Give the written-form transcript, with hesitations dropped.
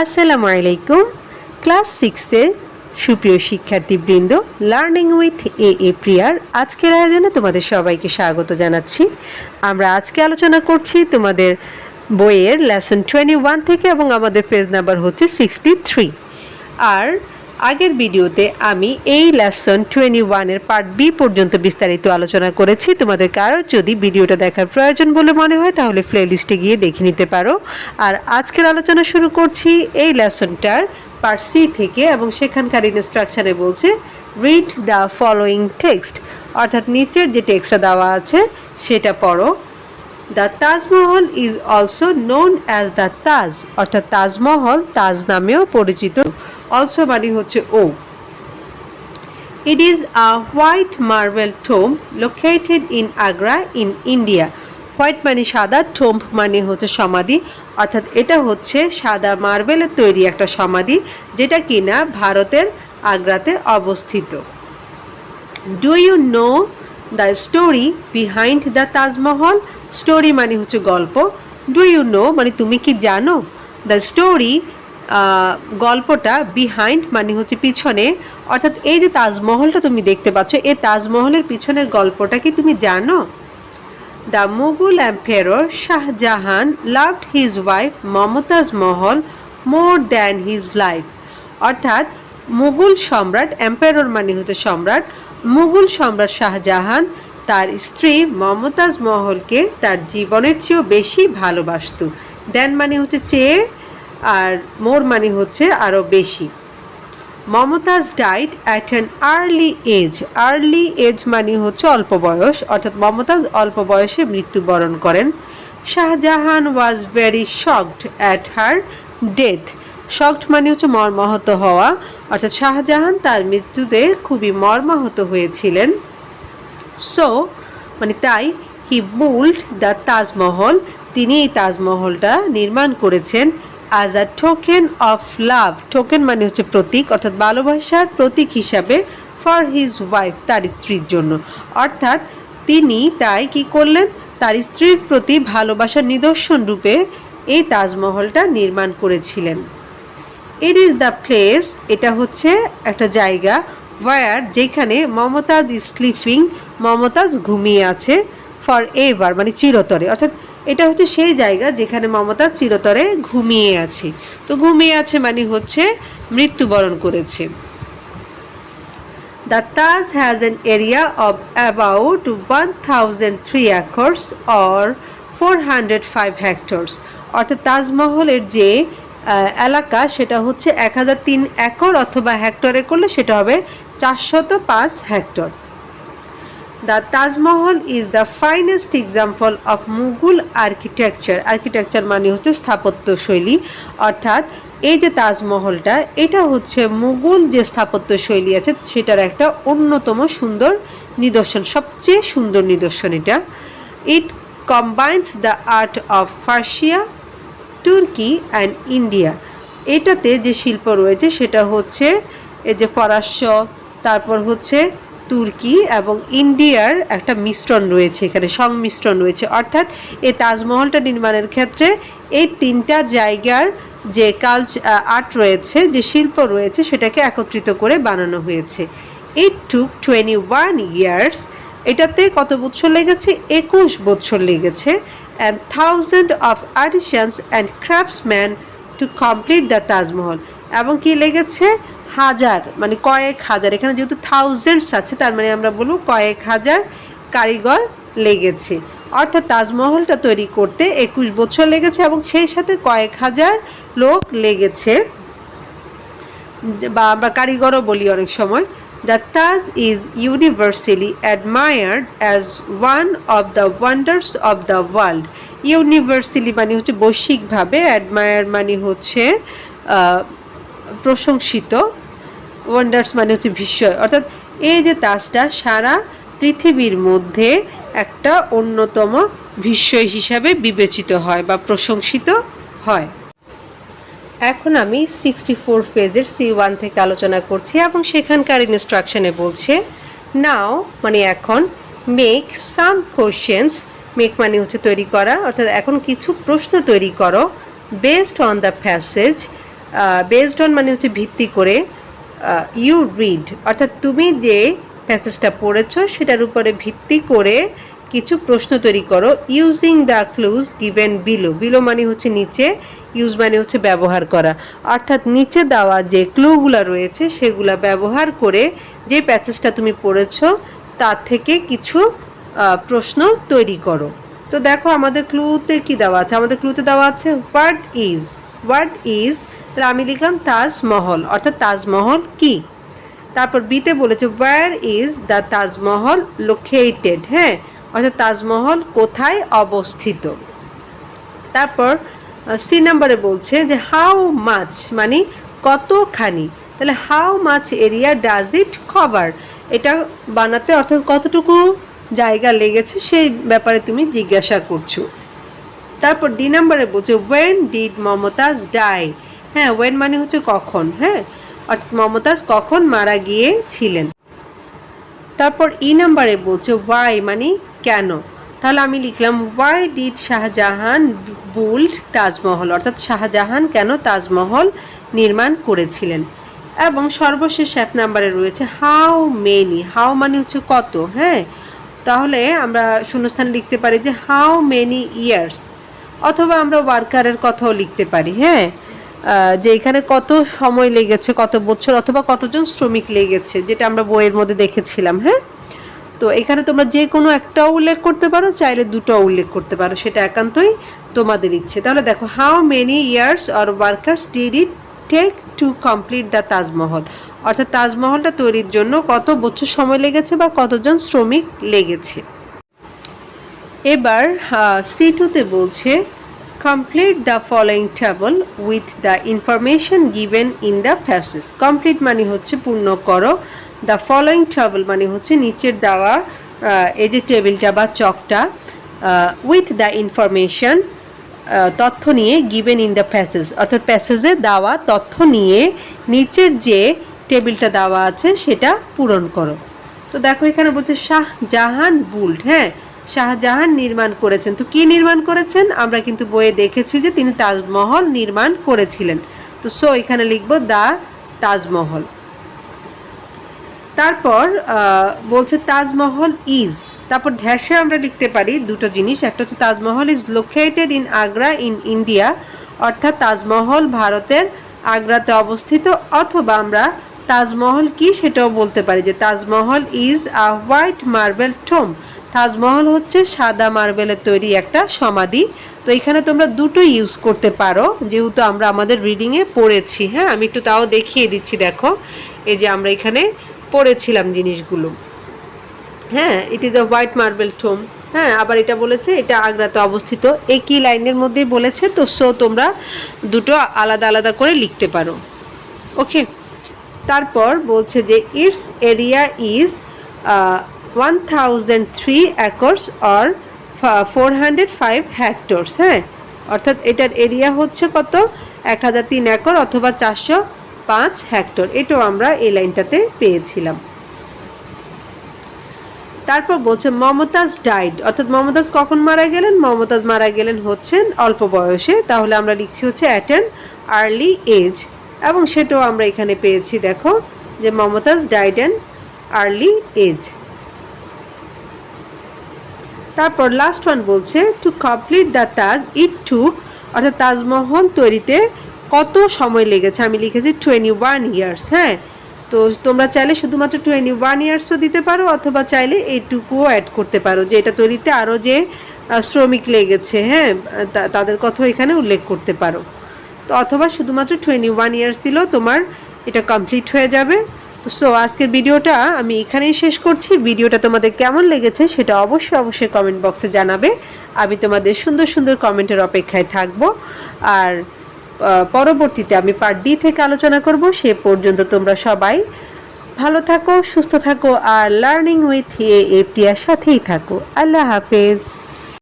আসসালামু আলাইকুম। ক্লাস 6-এর সুপ্রিয় শিক্ষার্থীবৃন্দ, লার্নিং উইথ এ প্রিয়ার আজকের আয়োজনে তোমাদের সবাইকে স্বাগত জানাচ্ছি। আমরা আজকে আলোচনা করছি তোমাদের বইয়ের লেসন 21 থেকে এবং আমাদের পেজ নাম্বার হচ্ছে 63। আর আগের ভিডিওতে আমি এই লেসন 21-এর পার্ট বি পর্যন্ত বিস্তারিত আলোচনা করেছি। তোমাদের কারো যদি ভিডিওটা দেখার প্রয়োজন বলে মনে হয় তাহলে প্লেলিস্টে গিয়ে দেখে নিতে পারো। আর আজকের আলোচনা শুরু করছি এই লেসনটার পার্ট সি থেকে, এবং সেখানকার ইনস্ট্রাকশানে বলছে রিড দ্য ফলোয়িং টেক্সট, অর্থাৎ নিচের যে টেক্সটটা দেওয়া আছে সেটা পড়ো। The Taj Mahal is also known as the Taj, অর্থাৎ তাজমহল তাজ নামেও পরিচিত। অলসো মানে হচ্ছে ও। It is a white marble tomb located in Agra in India. White মানে সাদা, টোম্ব মানে হচ্ছে সমাধি, অর্থাৎ এটা হচ্ছে সাদা মার্বেলের তৈরি একটা সমাধি যেটা কিনা ভারতের আগ্রাতে অবস্থিত। Do you know the story behind the Taj Mahal? Story মানে হচ্ছে গল্প। ডু ইউ নো মানে তুমি কি জানো? দ্য স্টোরি গল্পটা, বিহাইন্ড মানে হচ্ছে পিছনে, অর্থাৎ এই যে তাজমহলটা তুমি দেখতে পাচ্ছ এই তাজমহলের পিছনের গল্পটা কি তুমি জানো? The Mughal empire Shah Jahan loved his wife Mumtaz Mahal more than his life, অর্থাৎ মুঘল সম্রাট, এম্পায়ার মানে হচ্ছে সম্রাট, মুঘল সম্রাট শাহজাহান তার স্ত্রী মমতাজ মহলকে তার জীবনের চেয়েও বেশি ভালোবাসত। দেন মানে হচ্ছে চেয়ে, আর মোর মানে হচ্ছে আরও বেশি। Mumtaz died at an early age. Early age মানে হচ্ছে অল্প বয়স, অর্থাৎ মমতাজ অল্প বয়সে মৃত্যুবরণ করেন। Shahjahan was very shocked at her death. Shocked মানে হচ্ছে মর্মাহত হওয়া, অর্থাৎ শাহজাহান তার মৃত্যুতে খুবই মর্মাহত হয়েছিলেন। সো মানে তাই হি বুল্ড দ্য তাজমহল, তিনি এই তাজমহলটা নির্মাণ করেছেন as a token of love. Token মানে হচ্ছে প্রতীক, অর্থাৎ ভালোবাসার প্রতীক হিসাবে ফর হিজ ওয়াইফ, তার স্ত্রীর জন্য। অর্থাৎ তিনি তাই কি করলেন, তার স্ত্রীর প্রতি ভালোবাসার নিদর্শন রূপে এই তাজমহলটা নির্মাণ করেছিলেন। ইট ইজ দ্য প্লেস, এটা হচ্ছে একটা জায়গা, ওয়ার যেখানে মমতাজ ইজ স্লিপিং, মমতাজ ঘুমিয়ে আছে, ফর এভার মানে চিরতরে, অর্থাৎ এটা হচ্ছে সেই জায়গা যেখানে মমতাজ চিরতরে ঘুমিয়ে আছে। তো ঘুমিয়ে আছে মানে হচ্ছে মৃত্যুবরণ করেছে। The Taj has an area of about 1003 acres or 405 hectares, অর্থাৎ তাজমহলের যে এলাকা সেটা হচ্ছে 1003 একর, অথবা হেক্টরে করলে সেটা হবে 405 hectare. The Taj Mahal is the finest example of Mughal architecture. Architecture মানে হচ্ছে স্থাপত্য শৈলী, অর্থাৎ এই যে তাজমহলটা এটা হচ্ছে মুঘল যে স্থাপত্য শৈলী আছে সেটার একটা অন্যতম সুন্দর নিদর্শন, সবচেয়ে সুন্দর নিদর্শন এটা। It combines the art of Persia, তুর্কি অ্যান্ড ইন্ডিয়া। এটাতে যে শিল্প রয়েছে সেটা হচ্ছে এই যে ফরাস্য, তারপর হচ্ছে তুর্কি এবং ইন্ডিয়ার একটা মিশ্রণ রয়েছে, এখানে সংমিশ্রণ রয়েছে। অর্থাৎ এই তাজমহলটা নির্মাণের ক্ষেত্রে এই তিনটা জায়গার যে আর্ট রয়েছে, যে শিল্প রয়েছে সেটাকে একত্রিত করে বানানো হয়েছে। ইট টুক 21 years, এটাতে কত বছর লেগেছে? 21 বছর লেগেছে। And thousand of artisans and craftsman to complete the Taj Mahal, এবং কি লেগেছে? হাজার মানে কয়েক হাজার, এখানে যেহেতু থাউজেন্ডস আছে তার মানে আমরা বলবো কয়েক হাজার কারিগর লেগেছে। অর্থাৎ তাজমহলটা তৈরি করতে 21 বছর লেগেছে এবং সেই সাথে কয়েক হাজার লোক লেগেছে, বা আমরা কারিগরও বলি অনেক সময়। The Taj is universally admired as one of the wonders of the world. Universally মানে হচ্ছে বৈশ্বিকভাবে, অ্যাডমায়ার মানে হচ্ছে প্রশংসিত, ওয়ান্ডার্স মানে হচ্ছে বিস্ময়, অর্থাৎ এই যে তাজটা সারা পৃথিবীর মধ্যে একটা অন্যতম বিস্ময় হিসাবে বিবেচিত হয় বা প্রশংসিত হয়। এখন আমি 64 পেজের C1 থেকে আলোচনা করছি এবং সেখানকার ইনস্ট্রাকশনে বলছে নাও মানে এখন, মেক সাম কোশ্চেন্স, মেক মানে হচ্ছে তৈরি করা, অর্থাৎ এখন কিছু প্রশ্ন তৈরি করো, based on the passage based on মানে হচ্ছে ভিত্তি করে, ইউ রিড অর্থাৎ তুমি যে প্যাসেজটা পড়েছো সেটার উপরে ভিত্তি করে কিছু প্রশ্ন তৈরি করো using the clues given below. Below মানে হচ্ছে নিচে, ইউজ মানে হচ্ছে ব্যবহার করা, অর্থাৎ নিচে দেওয়া যে ক্লুগুলো রয়েছে সেগুলো ব্যবহার করে যে প্যাসেজটা তুমি পড়েছো তার থেকে কিছু প্রশ্ন তৈরি করো। তো দেখো আমাদের ক্লুতে কি দেওয়া আছে, আমাদের ক্লুতে দেওয়া আছে হোয়াট ইজ। হোয়াট ইজ, তাহলে আমি লিখলাম তাজমহল, অর্থাৎ তাজমহল কি। তারপর বিতে বলেছে where is the Taj Mahal located, হ্যাঁ, অর্থাৎ তাজমহল কোথায় অবস্থিত। তারপর সি নাম্বারে বলছে যে হাউ মাচ মানে কতখানি, তাহলে how much area does it cover, এটা বানাতে অর্থাৎ কতটুকু জায়গা লেগেছে সেই ব্যাপারে তুমি জিজ্ঞাসা করছো। তারপর ডি নাম্বারে বলছে ওয়েন ডিড মমতাজ ডাই, হ্যাঁ ওয়েন মানে হচ্ছে কখন, হ্যাঁ অর্থাৎ মমতাজ কখন মারা গিয়েছিলেন। তারপর ই নাম্বারে বলছে ওয়াই মানে কেন, তাহলে আমি লিখলাম why did Shahjahan build Taj Mahal, অর্থাৎ শাহজাহান কেন তাজমহল নির্মাণ করেছিলেন। এবং সর্বশেষ 7 নাম্বারে রয়েছে হাউ মেনি, হাউ মানে হচ্ছে কত, হ্যাঁ তাহলে আমরা শূন্যস্থানে লিখতে পারি যে হাউ মেনি ইয়ার্স, অথবা আমরা ওয়ার্কারের কথাও লিখতে পারি, হ্যাঁ যে এখানে কত সময় লেগেছে, কত বছর অথবা কতজন শ্রমিক লেগেছে, যেটা আমরা বইয়ের মধ্যে দেখেছিলাম। হ্যাঁ, তো এখানে তোমরা যে কোনো একটাও উল্লেখ করতে পারো, চাইলে দুটোও উল্লেখ করতে পারো, সেটা একান্তই তোমাদের ইচ্ছে। তাহলে দেখো how many years or workers did it take to complete the Taj Mahal, অর্থাৎ তাজমহলটা তৈরির জন্য কত বছর সময় লেগেছে বা কতজন শ্রমিক লেগেছে। এবার C2তে বলছে complete the following table with the information given in the passage. Complete মানে হচ্ছে পূর্ণ করো, দ্য ফলোয়িং টেবল মানে হচ্ছে নিচের দেওয়া এই যে টেবিলটা বা চকটা, উইথ দ্য ইনফরমেশন তথ্য নিয়ে, গিভেন ইন দ্য প্যাসেজ অর্থাৎ প্যাসেজে দেওয়া তথ্য নিয়ে নিচের যে টেবিলটা দেওয়া আছে সেটা পূরণ করো। তো দেখো এখানে বলছে শাহজাহান বুল্ড, হ্যাঁ শাহজাহান নির্মাণ করেছেন। তো কি নির্মাণ করেছেন, আমরা কিন্তু বইয়ে দেখেছি যে তিনি তাজমহল নির্মাণ করেছিলেন। তো সো এখানে লিখব দ্য তাজমহল। তারপর বলছে তাজমহল ইজ, তারপর ঢ্যাসে আমরা লিখতে পারি দুটো জিনিস, একটা হচ্ছে Taj Mahal is located in Agra in India, অর্থাৎ তাজমহল ভারতের আগ্রাতে অবস্থিত, অথবা আমরা তাজমহল কি সেটাও বলতে পারি যে Taj Mahal is a white marble Tomé, Taj Mahal হচ্ছে সাদা মার্বেলের তৈরি একটা সমাধি। তো এখানে তোমরা দুটো ইউজ করতে পারো, যেহেতু আমরা আমাদের রিডিংয়ে পড়েছি। হ্যাঁ, আমি একটু তাও দেখিয়ে দিচ্ছি, দেখো এই যে আমরা এখানে পড়েছিলাম জিনিসগুলো। হ্যাঁ, ইট is a white marble Tomé, হ্যাঁ আবার এটা বলেছে এটা আগ্রাতে অবস্থিত, একই লাইনের মধ্যেই বলেছে। তো সো তোমরা দুটো আলাদা আলাদা করে লিখতে পারো। ওকে, তারপর বলছে যে it's area is 1003 acres or 405 hectares, হ্যাঁ অর্থাৎ এটার এরিয়া হচ্ছে কত 1003 একর অথবা 405 হেক্টর, এটাও আমরা এই লাইনটাতে পেয়েছিলাম। তারপর বলছে মমতাজ ডাইড, অর্থাৎ মমতাজ কখন মারা গেলেন, মমতাজ মারা গেলেন হচ্ছেন অল্প বয়সে, তাহলে আমরা লিখছি হচ্ছে অ্যাট অ্যান আর্লি এজ, এবং সেটাও আমরা এখানে পেয়েছি, দেখো যে Mumtaz died an early age. তারপর লাস্ট ওয়ান বলছে to complete the Taj it took, অর্থাৎ তাজমহল তৈরিতে কত সময় লেগেছে, আমি লিখেছি 21 ইয়ার্স। হ্যাঁ, তো তোমরা চাইলে শুধুমাত্র 21 ইয়ার্সও দিতে পারো, অথবা চাইলে এইটুকুও অ্যাড করতে পারো যে এটা তৈরিতে আরও যে শ্রমিক লেগেছে, হ্যাঁ তাদের কথাও এখানে উল্লেখ করতে পারো। তো অথবা শুধুমাত্র 21 ইয়ার্স দিলেও তোমার এটা কমপ্লিট হয়ে যাবে। তো সো আজকের ভিডিওটা আমি এখানেই শেষ করছি। ভিডিওটা তোমাদের কেমন লেগেছে সেটা অবশ্যই কমেন্ট বক্সে জানাবে, আমি তোমাদের সুন্দর সুন্দর কমেন্টের অপেক্ষায় থাকব। আর পরবর্তীতে আমি পার্ট ডি থেকে আলোচনা করব। সে পর্যন্ত তোমরা সবাই ভালো থাকো, সুস্থ থাকো, আর লার্নিং উইথ এ প্রিয়ার সাথেই থাকো। আল্লাহ হাফেজ।